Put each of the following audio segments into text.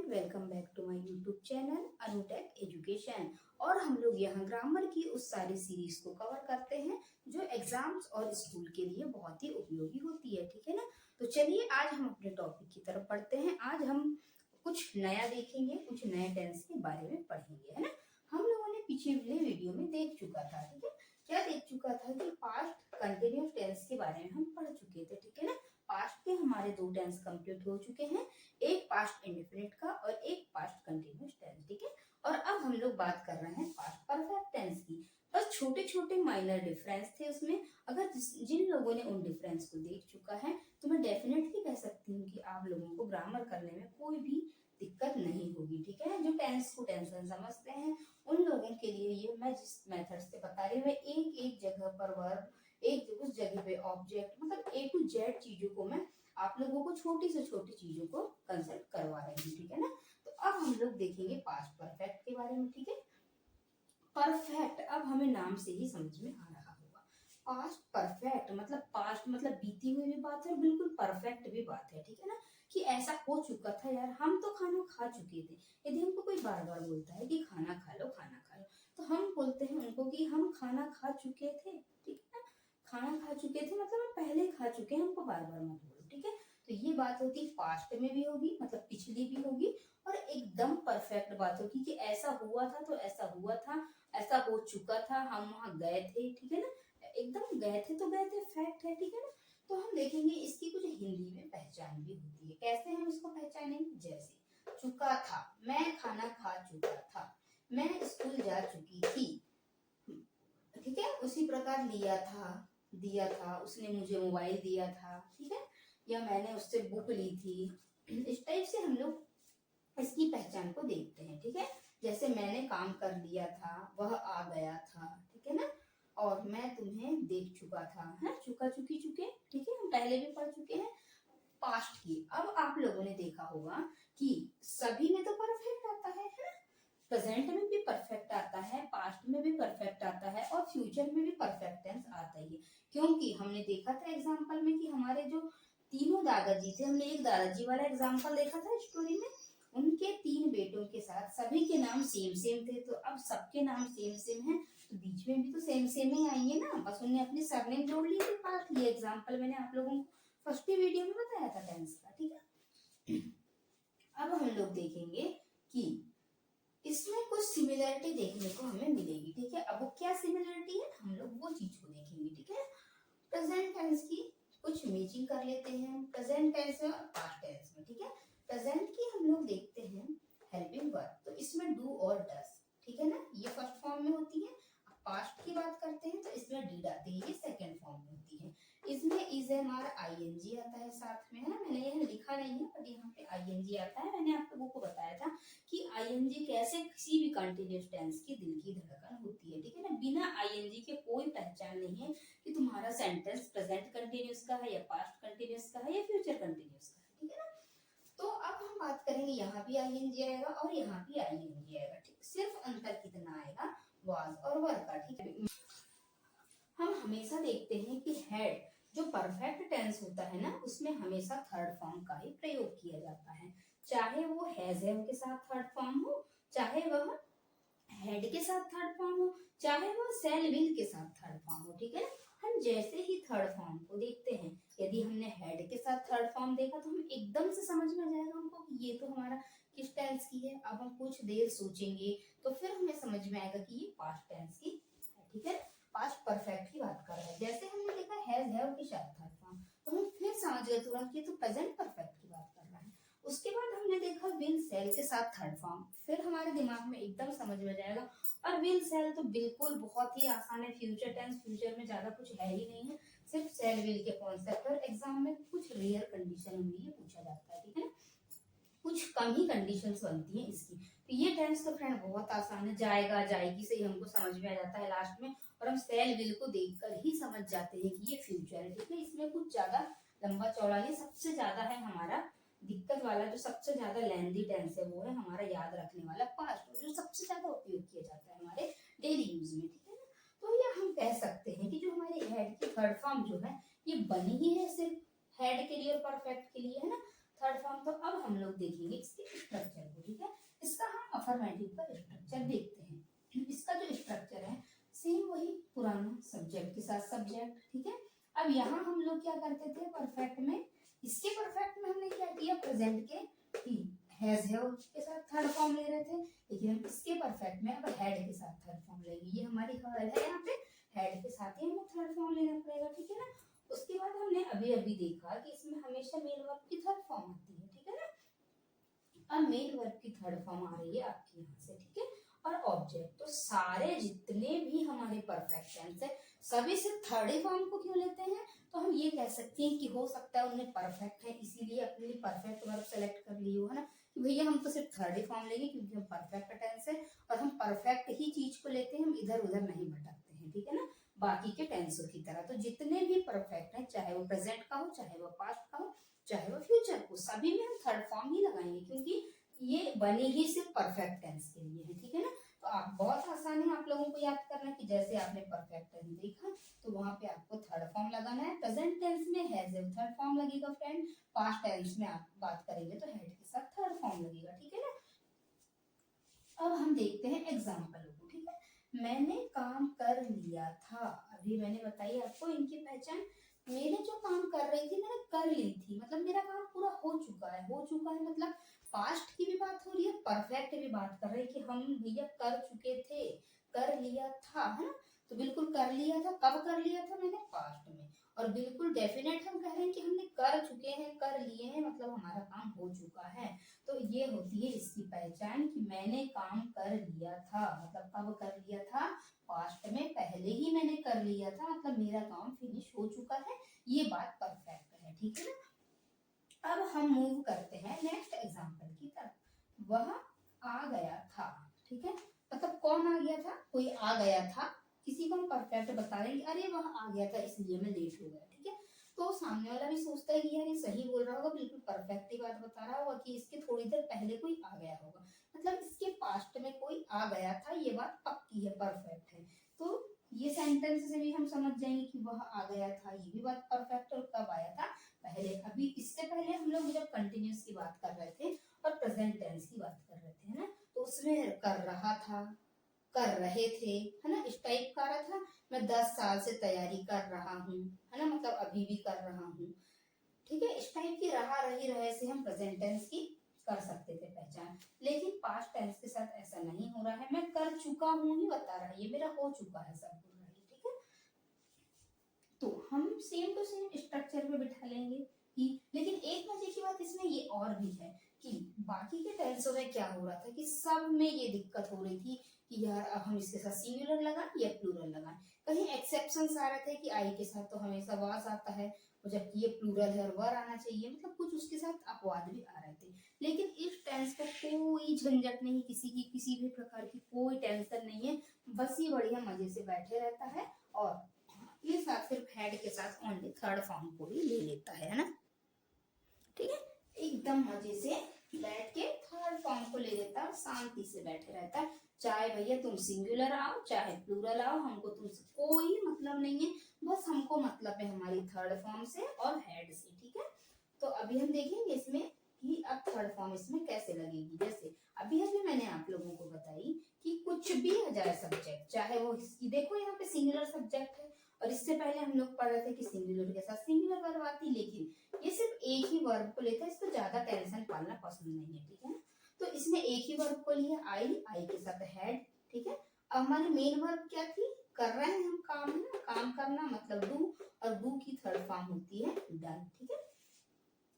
Welcome back to my YouTube channel Anutech education. और हम लोग यहाँ ग्रामर की उस सारी सीरीज को कवर करते हैं जो एग्जाम्स और स्कूल के लिए बहुत ही उपयोगी होती है। ठीक है ना। तो चलिए आज हम अपने टॉपिक की तरफ बढ़ते हैं। आज हम कुछ नया देखेंगे, कुछ नए टेंस के बारे में पढ़ेंगे, है ना। हम लोगों ने पिछले वीडियो में देख चुका था, ठीक है। क्या देख चुका था कि पास्ट कंटिन्यूअस टेंस के बारे में हम पढ़ चुके थे, ठीक है ना। पास्ट के हमारे दो टेंस कंप्लीट हो चुके हैं, एक पास्ट इंडेफिनिट का और एक पास्ट कंटिन्यूअस टेंस, ठीक है। और अब हम लोग बात कर रहे हैं पास्ट परफेक्ट टेंस की। बस छोटे छोटे माइनर डिफरेंस थे उसमें। अगर जिन लोगों ने उन डिफरेंस को देख चुका है तो मैं डेफिनेटली कह सकती हूँ कि आप लोगों को ग्रामर करने में कोई भी दिक्कत नहीं होगी, ठीक है। जो टेंस को टेंशन समझते हैं उन लोगों के लिए ये मैं जिस मेथड से बता रही हूँ, मैं एक एक जगह पर वर्ब, एक उस जगह पे ऑब्जेक्ट, मतलब ए टू जेड चीजों को मैं आप लोगों को छोटी से छोटी चीजों को कंसल्ट करवा रही हूँ, ठीक है ना। तो अब हम लोग देखेंगे पास्ट परफेक्ट के बारे में, ठीक है। परफेक्ट अब हमें नाम से ही समझ में आ रहा होगा। पास्ट परफेक्ट मतलब पास्ट मतलब बीती हुई भी बात है और बिल्कुल परफेक्ट भी बात है, ठीक है ना। कि ऐसा हो चुका था यार, हम तो खाना खा चुके थे। यदि हमको कोई बार बार बोलता है कि खाना खा लो खाना खा लो, तो हम बोलते हैं उनको कि हम खाना खा चुके थे, ठीक है ना। खाना खा चुके थे मतलब हम पहले खा चुके हैं, हमको बार बार मत बोलो, ठीक है। तो ये बात होती है पास्ट में भी होगी, मतलब पिछली भी होगी, और एकदम परफेक्ट बात होगी कि ऐसा हुआ था तो ऐसा हुआ था, ऐसा हो चुका था, हम वहां गए थे, ठीक है ना। एकदम गए थे तो गए थे, फैक्ट है, ठीक है ना। तो हम देखेंगे इसकी कुछ हिंदी में पहचान भी होती है। कैसे हम इसको पहचानेंगे, जैसे चुका था, मैं खाना खा चुका था, मैं स्कूल जा चुकी थी, ठीक है। उसी प्रकार लिया था, दिया था, उसने मुझे मोबाइल दिया था, ठीक है, या मैंने उससे बुक ली थी। इस टाइप से हम लोग इसकी पहचान को देखते हैं, ठीक है। जैसे मैंने काम कर लिया था, वह आ गया था, ठीक है ना। और मैं तुम्हें देख चुका था, है चुका चुकी चुके, ठीक है, हम पहले भी पढ़ चुके हैं पास्ट की। अब आप लोगों ने देखा होगा कि सभी में तो परफेक्ट आता है ना। प्रेजेंट में भी परफेक्ट आता है, पास्ट में भी परफेक्ट आता है और फ्यूचर में भी परफेक्ट टेंस आता ही है। क्योंकि हमने देखा था एग्जांपल में कि हमारे जो तीनों दादाजी थे, हमने एक दादाजी वाला एग्जांपल देखा था स्टोरी में। उनके तीन बेटों के साथ सभी के नाम सेम सेम थे, तो अब सबके नाम सेम सेम है तो बीच में भी तो सेम सेम ही आएंगे ना। बस उन्हें अपनी सरनेम जोड़ ली थी पास्ट। ये एग्जांपल मैंने आप लोगों को फर्स्ट वीडियो में बताया था टेंस का, ठीक है। अब हम लोग देखेंगे कि इसमें कुछ सिमिलरिटी देखने को हमें मिलेगी, ठीक है। अब वो क्या सिमिलरिटी है, हम लोग वो चीज को देखेंगे, ठीक है। प्रेजेंट टेंस की कुछ मैचिंग कर लेते हैं प्रेजेंट टेंस में और पास्ट टेंस में, ठीक है। प्रेजेंट की हम लोग देखते हैं हेल्पिंग वर्ब, तो इसमें डू और डस, ठीक है ना, ये फर्स्ट फॉर्म में होती है। पास्ट की बात करते हैं तो इसमें डीड आती है, ये सेकंड फॉर्म में होती है। इसमें इज एम आर आईएनजी आता है साथ में, है ना। मैंने यहाँ लिखा नहीं है बट यहाँ पे आईएनजी आता है। मैंने आप लोगों को बताया था कि आईएनजी कैसे किसी भी कंटीन्यूअस टेंस की दिल की धड़कन होती है, ठीक है ना। बिना आईएनजी के कोई पहचान नहीं है कि तुम्हारा सेंटेंस प्रेजेंट कंटीन्यूअस का है या पास्ट कंटीन्यूअस का है या फ्यूचर कंटीन्यूअस का है, ठीक है ना। तो अब हम बात करेंगे, यहाँ भी आईएनजी आएगा और यहाँ भी आईएनजी आएगा, ठीक। सिर्फ अंतर कितना आएगा, वाज और वर का, ठीक है। हम हमेशा देखते हैं कि हैड जो परफेक्ट टेंस होता है ना, उसमें हमेशा थर्ड फॉर्म का ही प्रयोग किया जाता है। चाहे वो हैज हैव के साथ थर्ड फॉर्म हो, चाहे वह हेड के साथ थर्ड फॉर्म हो, चाहे वो सेल विल के साथ थर्ड फॉर्म हो, ठीक है ना। हम जैसे ही थर्ड फॉर्म को देखते हैं, यदि हमने हेड के साथ थर्ड फॉर्म देखा तो हम एकदम से समझ में आ जाएगा हमको कि ये तो हमारा किस टेंस की है। अब हम कुछ देर सोचेंगे तो फिर हमें समझ में आएगा कि ये पास्ट टेंस की है, ठीक है। पास्ट परफेक्ट की बात कर रहे हैं। जैसे हमने देखा हैज हैव के साथ थर्ड फॉर्म, तो हम फिर समझ गए तुरंत कि तो प्रेजेंट परफेक्ट की बात कर रहा है। उसके बाद हमने देखा विल सेल के साथ थर्ड फॉर्म, फिर हमारे दिमाग में एकदम समझ में जाएगा। और विल सेल तो बिल्कुल बहुत ही आसान है, फ्यूचर टेंस, फ्यूचर में ज्यादा कुछ है ही नहीं है, सिर्फ सेल विल के कॉन्सेप्ट। और एग्जाम में कुछ रेयर कंडीशन में ये पूछा जाता है, ठीक है ना। कुछ कम ही कंडीशंस बनती हैं इसकी। तो ये टेंस तो फ्रेंड बहुत आसान है, जाएगा जाएगी से ही हमको समझ में आ जाता है लास्ट में। और हम सेल विल को देखकर ही समझ जाते हैं कि ये फ्यूचर है, ठीक है। इसमें कुछ ज्यादा लंबा चौड़ा नहीं। सबसे ज्यादा है हमारा दिक्कत वाला, जो सबसे ज्यादा लेंथी टेंस है वो है हमारा याद रखने वाला पास्ट, जो सबसे ज्यादा उपयोग किया जाता है हमारे डेली यूज में, ठीक है ना। तो ये हम कह सकते हैं कि जो हमारे हेड की थर्ड फॉर्म जो है ये बनी ही है सिर्फ हेड के लिए और परफेक्ट के लिए, है ना। Third form. तो अब हम लोग देखेंगे इसके स्ट्रक्चर को, ठीक है। इसका हम अफर्मेटिव का स्ट्रक्चर देखते हैं। इसका जो स्ट्रक्चर है सेम वही पुराना, सब्जेक्ट के साथ सब्जेक्ट, ठीक है। अब यहाँ हम लोग क्या करते थे परफेक्ट में, इसके परफेक्ट में हमने क्या किया, प्रेजेंट के हैज है उसके साथ थर्ड फॉर्म ले रहे थे, लेकिन हम इसके परफेक्ट में अब हैड के साथ थर्ड फॉर्म लेंगे। ये हमारी हर्ड है, यहाँ पे हैड के साथ ही हमें थर्ड फॉर्म लेना पड़ेगा, ठीक है ना। उसके बाद हमने अभी अभी देखा कि इसमें हमेशा मेन वर्ब की थर्ड फॉर्म आती है, ठीक है ना। अब मेन वर्ब की थर्ड फॉर्म आ रही है आपकी यहाँ से, ठीक है। और ऑब्जेक्ट, तो सारे जितने भी हमारे परफेक्ट टेंस है सभी से थर्ड फॉर्म को क्यों लेते हैं, तो हम ये कह सकते हैं कि हो सकता है उनमें परफेक्ट है इसीलिए अपने लिए परफेक्ट वर्ब सेलेक्ट कर लिए हो, है ना, कि भैया हम तो सिर्फ थर्ड फॉर्म लेंगे क्योंकि हम परफेक्ट टेंस है और हम परफेक्ट ही चीज को लेते हैं, हम इधर उधर नहीं भटकते हैं, ठीक है ना, बाकी के टेंसों की तरह। तो जितने भी परफेक्ट है, चाहे वो प्रेजेंट का हो, चाहे वो पास्ट का हो, चाहे वो फ्यूचर को, सभी में हम थर्ड फॉर्म ही लगाएंगे क्योंकि ये बनी ही सिर्फ परफेक्ट टेंस के लिए है, ठीक है ना। तो आप बहुत आसान है आप लोगों को याद करना कि जैसे आपने परफेक्ट टेंस देखा तो वहां पे आपको थर्ड फॉर्म लगाना है। प्रेजेंट टेंस में हैज थर्ड फॉर्म लगेगा फ्रेंड, पास्ट टेंस में आप बात करेंगे तो हैड के साथ थर्ड फॉर्म लगेगा, ठीक है ना। अब हम देखते हैं एग्जाम्पल को, ठीक है। मैंने काम कर लिया था, अभी मैंने बताई आपको इनकी पहचान। मैंने जो काम कर रही थी मैंने कर ली थी, मतलब मेरा काम पूरा हो चुका है, हो चुका है मतलब पास्ट की भी बात हो रही है, परफेक्ट भी बात कर रहे हैं कि हम भैया कर चुके थे, कर लिया था, है ना। तो बिल्कुल कर लिया था, कब कर लिया था मैंने, पास्ट में। और बिल्कुल डेफिनेट हम कह रहे हैं कि हमने कर चुके हैं, कर लिए हैं, मतलब हमारा काम हो चुका है। तो ये होती है इसकी पहचान कि मैंने काम कर लिया था, मतलब कब कर लिया था, पास्ट में, पहले ही मैंने कर लिया था, मतलब मेरा काम फिनिश हो चुका है, ये बात परफेक्ट है, ठीक है ना। अब हम मूव करते हैं नेक्स्ट एग्जांपल की तरफ। वह आ गया था, ठीक है, मतलब कौन आ गया था, कोई आ गया था, किसी को हम परफेक्ट बता रहे हैं अरे वह आ गया था इसलिए मैं लेट हो गया, ठीक है। तो सामने वाला भी सोचता है कि यार ये सही बोल रहा होगा, बिल्कुल परफेक्ट ही बात बता रहा होगा कि इसके थोड़ी देर पहले कोई आ गया होगा, मतलब इसके पास्ट में कोई आ गया था, ये बात पक्की है, परफेक्ट है। तो ये सेंटेंस से भी हम समझ जाएंगे कि वह आ गया था, ये भी बात परफेक्ट, और कब आया था, पहले। अभी इससे पहले हम लोग जब कंटिन्यूअस की बात कर रहे थे और प्रेजेंट टेंस की बात कर रहे थे, है ना, तो उसमें कर रहा था, कर रहे थे, है ना, इस टाइप का रहा था। मैं 10 साल से तैयारी कर रहा हूँ, है ना, मतलब अभी भी कर रहा हूँ, ठीक है। इस टाइप की रहा रही रहे से हम प्रेजेंट टेंस की कर सकते थे पहचान, लेकिन पास्ट टेंस के साथ ऐसा नहीं हो रहा है, मैं कर चुका हूँ ही बता रहा है, ये मेरा हो चुका है सब बोल रहा है, ठीक है। तो हम सेम टू सेम स्ट्रक्चर पे बिठा लेंगे कि, लेकिन एक मजे की बात इसमें ये और भी है कि बाकी के टेंसों में क्या हो रहा था कि सब में ये दिक्कत हो रही थी कि यार अब हम इसके साथ सिंगुलर लगाएं या प्लूरल लगाएं। कहीं एक्सेप्शंस आ रहे थे कि आई के साथ तो हमेशा वास आता है, और जबकि ये प्लूरल है और वर आना चाहिए, मतलब कुछ उसके साथ अपवाद भी आ रहे थे। लेकिन इस टेंस को कोई झंझट नहीं, किसी की किसी भी प्रकार की कोई टेंशन नहीं है, बस ये बढ़िया मजे से बैठे रहता है और ये साथ सिर्फ हेड के साथ ओनली थर्ड फॉर्म को ही ले लेता है ना, ठीक है। एकदम मजे से बैठ के थर्ड फॉर्म को ले लेता है, शांति से बैठे रहता है, चाहे भैया तुम सिंगुलर आओ चाहे प्लूरल आओ, हमको तुमसे कोई मतलब नहीं है, बस हमको मतलब है हमारी थर्ड फॉर्म से और हेड से, ठीक है। तो अभी हम देखेंगे इसमें कि अब थर्ड फॉर्म इसमें कैसे लगेगी। जैसे अभी अभी मैंने आप लोगों को बताई कि कुछ भी आ जाए सब्जेक्ट, चाहे वो देखो यहाँ पे सिंगुलर सब्जेक्ट है, और इससे पहले हम लोग पढ़ रहे थे कि सिंगुलर के साथ सिंगुलर वर्ब आती, लेकिन ये सिर्फ एक ही वर्ब को लेता है, इसको ज्यादा टेंशन पालना पसंद नहीं है, ठीक है ना। तो इसमें एक ही वर्ब को लिया, आई के साथ हैड, ठीक है। अब हमारी मेन वर्ब क्या थी, कर रहे हैं हम काम, है ना, काम करना मतलब डू, और डू की थर्ड फॉर्म होती है डन, ठीक है।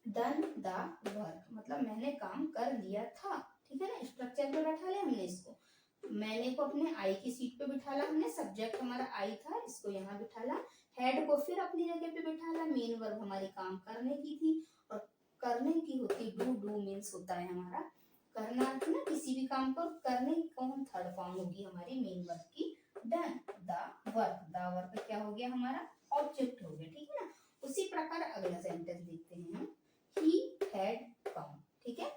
डन द वर्क, मतलब मैंने काम कर लिया था, ठीक है ना। स्ट्रक्चर पे बैठा लिया हमने इसको, मैंने को अपने आई की सीट पे बिठाला हमने, सब्जेक्ट हमारा आई था, इसको यहाँ बिठाला, हेड को फिर अपनी जगह पे बिठाला, मेन वर्ब हमारी काम करने की थी, और करने की होती डू, डू मीन्स होता है हमारा करना, है ना, किसी भी काम को करने की कौन थर्ड फॉर्म होगी हमारी मेन वर्ब की, done the work, the work क्या हो गया हमारा, ऑब्जेक्ट हो गया, ठीक है ना। उसी प्रकार अगला सेंटेंस देखते हैं हम, he had come, ठीक है।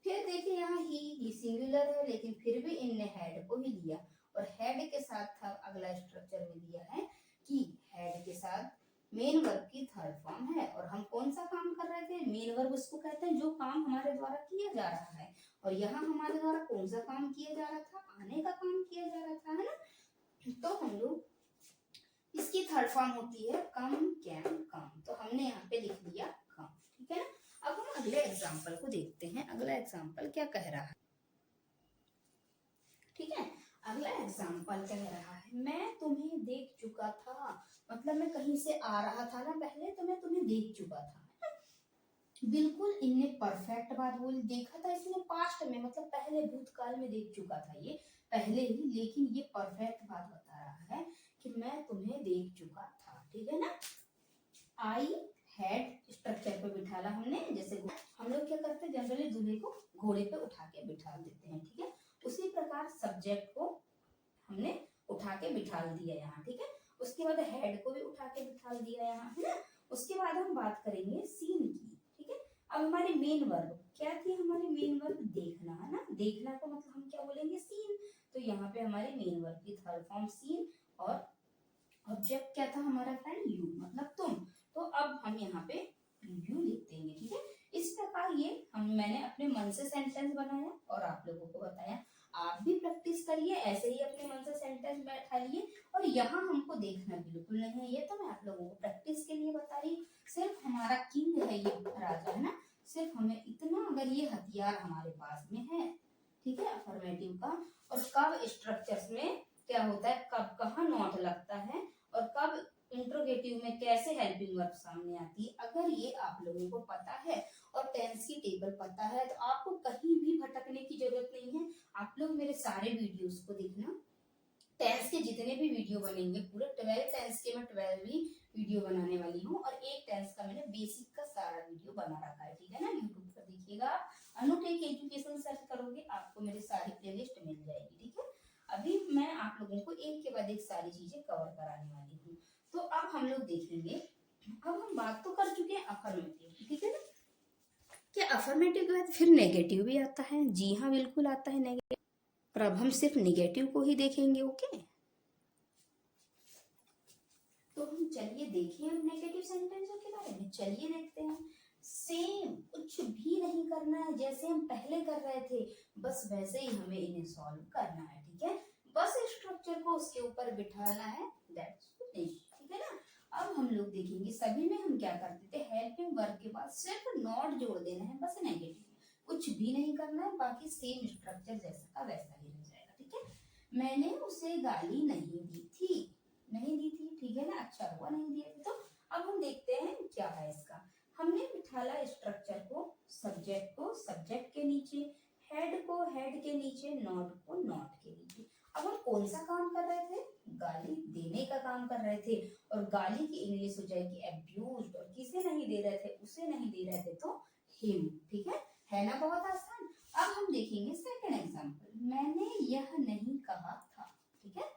फिर देखिए यहाँ ही सिंगुलर है, लेकिन फिर भी इनने हैड को ही लिया, और हैड के साथ था अगला स्ट्रक्चर में दिया है कि हैड के साथ मेन वर्ब की थर्ड फॉर्म है। और हम कौन सा काम कर रहे थे? मेन वर्ब उसको कहते हैं जो काम हमारे द्वारा किया जा रहा है। और यहाँ हमारे द्वारा कौन सा काम किया जा रहा था? आने का काम किया जा रहा था, है ना। तो हम लोग इसकी थर्ड फॉर्म होती है कम, कैन, कम। तो हमने यहाँ पे लिख दिया कम, ठीक है ना। अब हम अगले एग्जाम्पल को देखते हैं। अगला एग्जाम्पल क्या कह रहा है, ठीक है। अगला एग्जाम्पल कह रहा है मैं तुम्हें देख चुका था। मतलब मैं कहीं से आ रहा था ना पहले, तो मैं तुम्हें देख चुका था। बिल्कुल इनने परफेक्ट बात बोली। देखा था इसने पास्ट में, मतलब पहले भूतकाल में देख चुका था ये पहले ही, लेकिन ये परफेक्ट बात बता रहा है कि मैं तुम्हें देख चुका था, ठीक है ना। आई हैड स्ट्रक्चर पे बिठाला हमने। जैसे हम लोग क्या करते हैं, जनरली दूल्हे को घोड़े पे उठा के बिठा देते हैं, ठीक है। उसी प्रकार सब्जेक्ट को हमने उठा के बिठा दिया यहाँ, ठीक है। उसके बाद हेड को भी उठा के बिठा दिया यहाँ, है ना। उसके बाद हम बात करेंगे सीन की, ठीक है। अब हमारी मेन वर्ब क्या थी? हमारी मेन वर्ब देखना, है ना। देखना को मतलब हम क्या बोलेंगे? सीन। तो यहाँ पे हमारी मेन वर्ब की थर्ड फॉर्म सीन, और ऑब्जेक्ट क्या था हमारा फ्रेंड? यू, मतलब तुम। तो अब हम यहाँ पे यू लिख देंगे, ठीक है। इस प्रकार ये मैंने अपने मन से सेंटेंस बनाया और आप लोगों को बताया। आप भी प्रैक्टिस करिए, ऐसे ही अपने मन से सेंटेंस बैठाइए। और यहाँ हमको देखना बिल्कुल नहीं है, ये तो मैं आप लोगों को प्रैक्टिस के लिए बता रही हूँ। सिर्फ हमारा किंग है ये राजा, है ना। सिर्फ हमें इतना, अगर ये हथियार हमारे पास में है, ठीक है, अफर्मेटिव का, और कब स्ट्रक्चर्स में क्या होता है, कब कहाँ नॉट लगता है, और कब इंट्रोगेटिव में कैसे हेल्पिंग वर्ब सामने आती है, अगर ये आप लोगों को पता है और टेंस की टेबल पता है, तो आपको कहीं भी भटकने की जरूरत नहीं है। आप लोग मेरे सारे वीडियोस को देखना। टेंस के जितने भी वीडियो बनेंगे, पूरे 12 टेंस के मैं 12 ही वीडियो बनाने वाली हूँ, और एक टेंस का मैंने बेसिक का सारा वीडियो बना रखा है, ठीक है ना। यूट्यूब पर देखिएगा, अनुटेक एजुकेशन सर्च करोगे आपको मेरी सारी प्लेलिस्ट मिल जाएगी, ठीक है। अभी मैं आप लोगों को एक के बाद एक सारी चीजें कवर कराने वाली हूँ। तो अब हम लोग देखेंगे, अब हम बात तो कर चुके हैं अफर्मेटिव, ठीक है ना। क्या अफर्मेटिव के बाद फिर नेगेटिव भी आता है? जी हाँ, बिल्कुल आता है नेगेटिव। पर अब हम सिर्फ नेगेटिव को ही देखेंगे, ओके। तो हम चलिए देखें हम नेगेटिव सेंटेंसों के बारे में। चलिए देखते हैं। सेम, कुछ भी नहीं करना है, जैसे हम पहले कर रहे थे बस वैसे ही हमें इन्हें सॉल्व करना है, ठीक है। बस स्ट्रक्चर को उसके ऊपर बिठाना है, दैट्स फिनिश, ठीक है ना। अब हम लोग देखेंगे सभी में हम क्या करते थे, हेल्पिंग वर्ब के बाद सिर्फ नॉट जोड़ देना है, बस नेगेटिव, कुछ भी नहीं करना है, बाकी सेम स्ट्रक्चर जैसा का वैसा ही रह जाएगा, ठीक है। मैंने उसे गाली नहीं दी थी, नहीं दी थी, ठीक है ना। अच्छा हुआ नहीं दिए थे। तो अब हम देखते हैं क्या है इसका। हमने बिठाला स्ट्रक्चर को, सब्जेक्ट को सब्जेक्ट के नीचे, हेड को हेड के नीचे, नॉट को नॉट के नीचे। अब हम कौन सा काम कर रहे थे? गाली देने का काम कर रहे थे। और गाली की इंग्लिश हो जाएगी अब्यूज्ड, और किसे नहीं दे रहे थे? उसे नहीं दे रहे थे, तो हिम, ठीक है ना। बहुत आसान। अब हम देखेंगे सेकंड एग्जांपल। मैंने यह नहीं कहा था, ठीक है।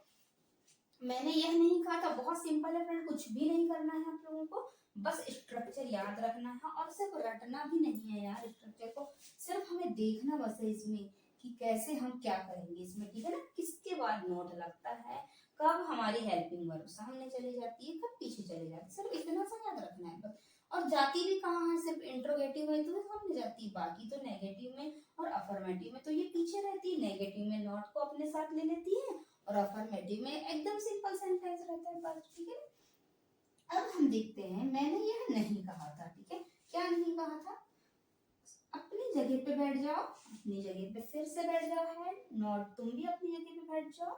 मैंने यह नहीं कहा था, बहुत सिंपल है फ्रेंड, कुछ भी नहीं करना है आप लोगों को, बस स्ट्रक्चर याद रखना है, और सिर्फ रटना भी नहीं है यार स्ट्रक्चर को, सिर्फ हमें देखना बस है इसमें कि कैसे हम क्या करेंगे इसमें, ठीक है ना। किसके बाद नोट लगता है, कब हमारी हेल्पिंग वर्ब सामने चली जाती है, कब पीछे चली जाती है, सिर्फ इतना सा याद रखना है बस। और जाती भी कहाँ है? सिर्फ इंट्रोगेटिव में तो सामने जाती है, बाकी तो नेगेटिव में और अफर्मेटिव में तो ये पीछे रहती है। नेगेटिव में नॉट को अपने साथ ले लेती है, और अफर्मेटिव में एकदम सिंपल सेंटेंस रहता है बस, ठीक है। अब हम देखते हैं, मैंने यह नहीं कहा था, ठीक है। क्या नहीं कहा था? अपनी जगह पे बैठ जाओ, अपनी जगह पे फिर से बैठ जाओ, है नॉट, तुम भी अपनी जगह पे बैठ जाओ।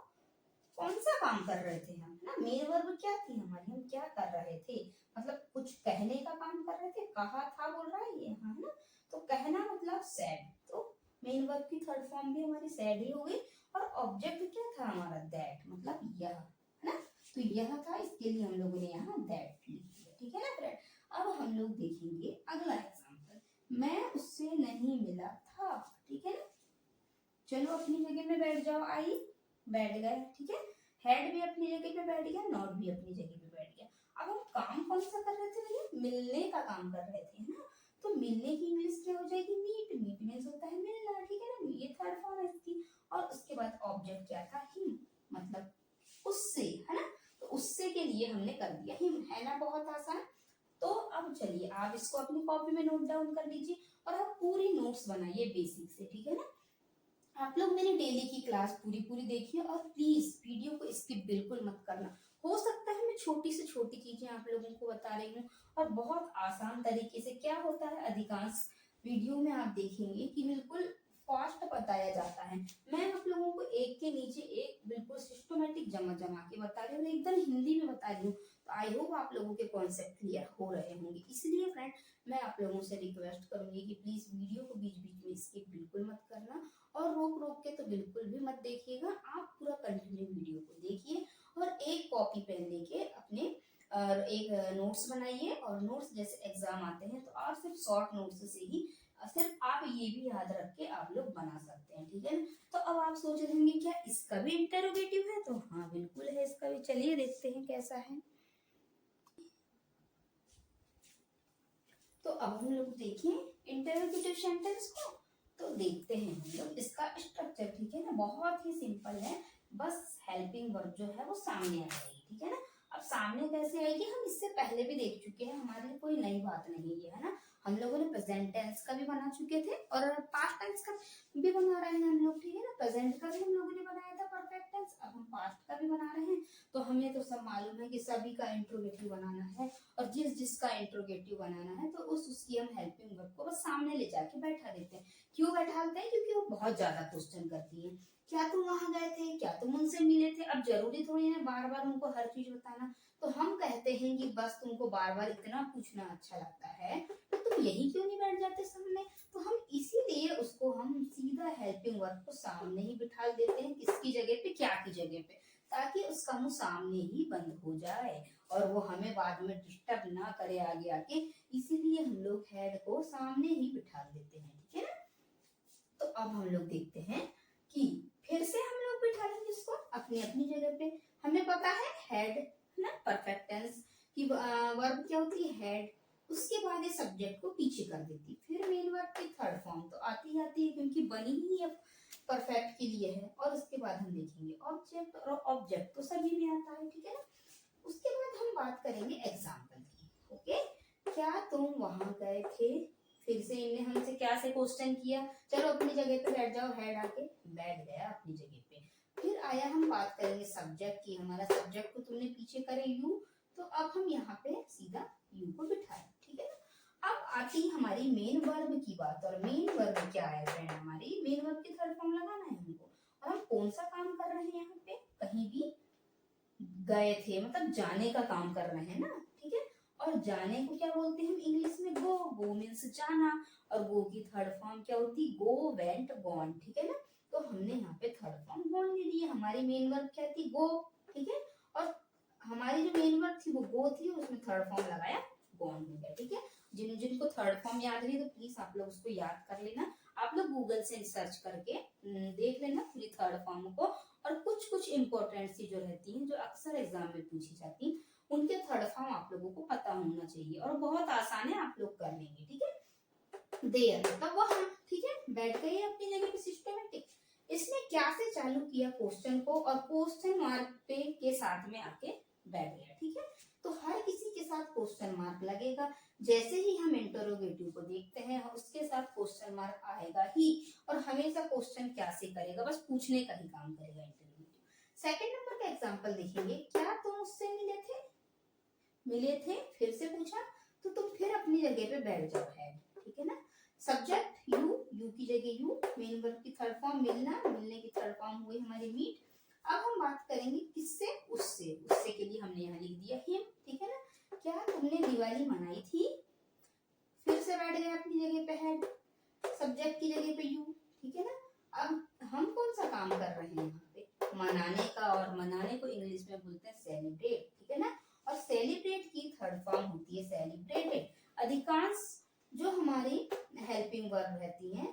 कौन सा काम कर रहे थे हम, ना। मेन वर्ब क्या थी हमारी, हम क्या कर रहे थे, मतलब कुछ कहने का काम कर रहे थे। कहा था बोल रहा है ये, हाँ ना। तो कहना मतलब सैड, तो मेन वर्ब की थर्ड फॉर्म भी हमारी सैड ही हो गई। और ऑब्जेक्ट क्या था हमारा? दैट, मतलब यह, है ना। तो यह था, इसके लिए हम लोगों ने यहाँ दैट लिख दिया, ठीक है ना फ्रेंड। अब हम लोग देखेंगे अगला एग्जाम्पल। मैं उससे नहीं मिला था, ठीक है ना। चलो अपनी जगह में बैठ जाओ, आई बैठ गए, ठीक है। हेड भी अपनी जगह पे बैठ गया, नॉट भी अपनी जगह पे बैठ गया। अब हम काम कौन सा कर रहे थे भैया? मिलने का काम कर रहे थे, है ना। तो मिलने की इंग्लिश क्या हो जाएगी? मीट, मीट मीन्स होता है मिलना, ठीक है ना। ये थर्ड फॉर्म है इसकी। और उसके बाद ऑब्जेक्ट क्या था? हिम, मतलब उससे, है ना। तो उससे के लिए हमने कर दिया हिम, है ना बहुत आसान। तो अब चलिए आप इसको अपनी कॉपी में नोट डाउन कर लीजिए और आप पूरी नोट्स बनाइए बेसिक से, ठीक है ना। आप लोग मेरी डेली की क्लास पूरी पूरी देखिए और प्लीज वीडियो को स्किप बिल्कुल मत करना। हो सकता है मैं छोटी से छोटी चीजें आप लोगों को बता रही हूँ और बहुत आसान तरीके से। क्या होता है अधिकांश वीडियो में आप देखेंगे कि बिल्कुल फास्ट बताया जाता है, मैं आप लोगों को एक के नीचे एक बिल्कुल सिस्टमेटिक जमा जमा के बता रही हूँ, एकदम हिंदी में बता रही हूँ। तो आई होप आप लोगों के कॉन्सेप्ट क्लियर हो रहे होंगे। इसलिए फ्रेंड मैं आप लोगों से रिक्वेस्ट करूंगी कि प्लीज वीडियो को बीच बीच में स्किप बिल्कुल मत करना और रोक रोक के तो बिल्कुल भी मत देखिएगा। आप पूरा कंटिन्यू वीडियो को देखिए और एक कॉपी पेन लेके अपने और एक नोट्स बनाइए। और नोट्स जैसे एग्जाम आते हैं तो आप सिर्फ शॉर्ट नोट्स से ही सिर्फ आप ये भी याद रख के आप लोग बना सकते हैं, ठीक है। तो अब आप सोच रहे होंगे क्या इसका भी इंटरोगेटिव है, तो हाँ बिल्कुल है इसका भी। चलिए देखते हैं कैसा है। तो अब हम लोग देखें इंटरोगेटिव सेंटेंस को, तो देखते हैं हम लोग इसका स्ट्रक्चर, ठीक है ना। बहुत ही सिंपल है, बस हेल्पिंग वर्ब जो है वो सामने आ जाएगी, ठीक है ना। अब सामने कैसे आएगी, हम इससे पहले भी देख चुके हैं, हमारे लिए कोई नई बात नहीं है ना। हम लोगों ने प्रेजेंट टेंस का भी बना चुके थे और पास्ट टेंस का भी बना रहे हैं हम लोग, ठीक है ना। प्रेजेंट का भी हम लोगों ने बनाया था परफेक्ट टेंस, अब हम पास्ट का भी बना रहे हैं। तो हमें तो सब मालूम है कि सभी का इंट्रोगेटिव बनाना है और जिस जिसका इंट्रोगेटिव बनाना है तो उसकी हम हेल्पिंग वर्ब को बस सामने ले जाके बैठा देते हैं। क्यों बैठाते हैं, क्योंकि वो बहुत ज्यादा क्वेश्चन करती है। क्या तुम वहां गए थे, क्या तुम उनसे मिले थे। अब जरूरी थोड़ी है बार बार उनको हर चीज बताना, तो हम कहते हैं कि बस तुमको बार बार इतना पूछना अच्छा लगता है तो तुम यही क्यों नहीं बैठ जाते सामने। तो हम इसीलिए उसको हम सीधा हेल्पिंग वर्ब को सामने ही बिठा देते हैं, किसकी जगह पे, क्या की जगह पे, ताकि उसका मुंह सामने ही बंद हो जाए और वो हमें बाद में डिस्टर्ब ना करे आगे आके। इसीलिए हम लोग हेड को सामने ही बिठा देते हैं, ठीक है ना। तो अब हम लोग देखते हैं कि फिर से हम लोग बिठाएंगे इसको अपनी अपनी जगह पे। हमें पता है हेड ना परफेक्ट टेंस की वर्ब क्या होती है, हेड। उसके बाद ये सब्जेक्ट को पीछे कर देती, फिर मेन वर्ब की थर्ड फॉर्म तो आती है क्योंकि बनी ही है परफेक्ट के लिए है। और उसके बाद हम देखेंगे ऑब्जेक्ट, और ऑब्जेक्ट तो सभी में आता है, ठीक है ना। उसके बाद हम बात करेंगे एग्जाम्पल की, ओके। क्या तुम वहां गए थे, फिर से इनने हमसे क्या से क्वेश्चन किया, चलो अपनी जगह पे बैठ जाओ, हेड आके बैठ गया अपनी जगह पे। फिर आया हम बात करेंगे सब्जेक्ट की, हमारा सब्जेक्ट को तुमने पीछे करे यू, तो अब हम यहाँ पे सीधा यू को बिठाए, ठीक है ना। अब आती हमारी मेन वर्ब की बात, और मेन वर्ब क्या है फ्रेंड, हमारी मेन वर्ब की थर्ड फॉर्म लगाना है हमको। और हम कौन सा काम कर रहे हैं यहाँ पे, कहीं भी गए थे मतलब जाने का काम कर रहे हैं ना, ठीक है। और जाने को क्या बोलते हैं हम इंग्लिश में, गो। गो मीन्स जाना, और गो की थर्ड फॉर्म क्या होती, गो, वेंट, गॉन, ठीक है ना। तो हमने यहाँ पे थर्ड फॉर्म गॉन ले ली, हमारी मेन वर्ब क्या थी, गो, ठीक है। और हमारी जो मेन वर्ब थी वो गो थी, उसमें थर्ड फॉर्म लगाया, गॉन हो गया, ठीक है। जिनको थर्ड फॉर्म याद नहीं तो प्लीज आप लोग उसको याद कर लेना। आप लोग गूगल से सर्च करके देख लेना पूरी थर्ड फॉर्म को। और कुछ कुछ इंपॉर्टेंट सी जो रहती हैं, जो अक्सर एग्जाम में पूछी जाती हैं, उनके थर्ड फॉर्म आप लोगों को पता होना चाहिए और बहुत आसान है, आप लोग कर लेंगे, ठीक है। देयर मतलब वहां, ठीक है, बैठ गए अपनी जगह पे सिस्टमेटिक। इसने क्या से चालू किया क्वेश्चन को, और क्वेश्चन मार्क पे के साथ में आके बैठ गया, ठीक है। तो हर किसी के साथ क्वेश्चन मार्क लगेगा, जैसे ही हम इंटरोगेटिव को देखते हैं उसके साथ क्वेश्चन मार्क आएगा ही। और हमेशा क्वेश्चन क्या से करेगा, बस पूछने का ही काम करेगा इंटरोगेटिव। सेकंड नंबर का एग्जांपल देखेंगे, क्या तुम उससे मिले थे, फिर से पूछा, तो तुम फिर अपनी जगह पे बैठ जाओ, है, ठीक है ना। सब्जेक्ट यू की जगह यू, मेन वर्ब की थर्ड फॉर्म मिलना, मिलने की थर्ड फॉर्म हुई हमारी मीट। अब हम बात करेंगे किससे, उससे के लिए हमने यहाँ लिख दिया हिम, ठीक है ना। क्या तुमने दिवाली मनाई थी, फिर से बैठ गया अपनी जगह पे हेड, सब्जेक्ट की जगह पे यू, ठीक है ना। अब हम कौन सा काम कर रहे हैं यहाँ पे, मनाने का, और मनाने को इंग्लिश में बोलते हैं सेलिब्रेट, ठीक है ना। और सेलिब्रेट की थर्ड फॉर्म होती है सेलिब्रेटेड। अधिकांश जो हमारी हेल्पिंग वर्ब रहती हैं,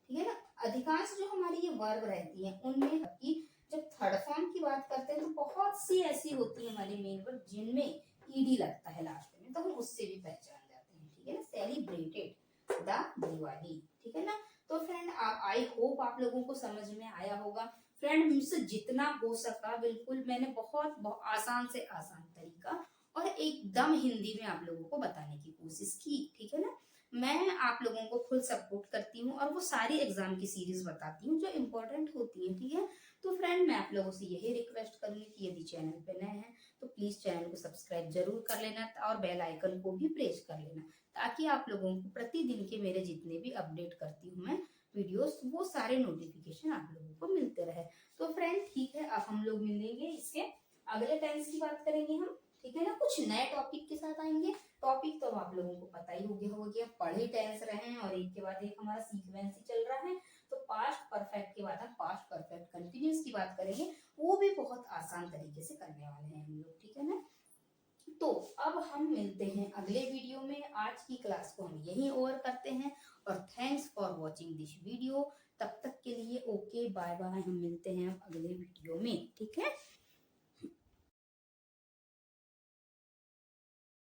ठीक है ना, अधिकांश जो हमारी ये वर्ब रहती हैं उनमें की जब थर्ड फॉर्म की बात करते हैं तो बहुत सी ऐसी होती है हमारी मेन वर्ब जिनमें ईडी लगता है लास्ट में, तो हम उससे भी पहचान जाते हैं, ठीक है ना। सेलिब्रेटेड द दिवाली, ठीक है ना। तो फ्रेंड आई होप आप लोगों को समझ में आया होगा। फ्रेंड मुझसे जितना हो सका बिल्कुल मैंने बहुत, बहुत आसान से आसान तरीका और एकदम हिंदी में आप लोगों को बताने की कोशिश की, ठीक है ना। मैं आप लोगों को फुल सपोर्ट करती हूँ और वो सारी एग्जाम की सीरीज बताती हूँ जो इम्पोर्टेंट होती है, ठीक है। तो फ्रेंड मैं आप लोगों से यही रिक्वेस्ट करूंगी कि यदि चैनल पे नए हैं तो प्लीज चैनल को सब्सक्राइब जरूर कर लेना और बेल आइकन को भी प्रेस कर लेना, ताकि आप लोगों को प्रतिदिन के मेरे जितने भी अपडेट करती हूँ मैं वीडियोस, वो सारे नोटिफिकेशन आप लोगों को मिलते रहे। तो फ्रेंड ठीक है, अब हम लोग मिलेंगे इसके अगले टेंस की बात करेंगे हम, ठीक है ना। कुछ नए टॉपिक के साथ आएंगे। टॉपिक तो आप लोगों को पता ही हो गया होगा कि हम पढ़े टेंस रहे हैं और एक के बाद एक हमारा सीक्वेंस ही चल रहा है। तो पास्ट परफेक्ट के बाद हम पास्ट परफेक्ट कंटिन्यूस की बात करेंगे, वो भी बहुत आसान तरीके से करने वाले हैं हम लोग, ठीक है ना। तो अब हम मिलते हैं अगले वीडियो में। आज की क्लास को हम यहीं ओवर करते हैं और thanks for watching this video. तब तक के लिए ओके बाय बाय, हम मिलते हैं अब अगले वीडियो में, ठीक है।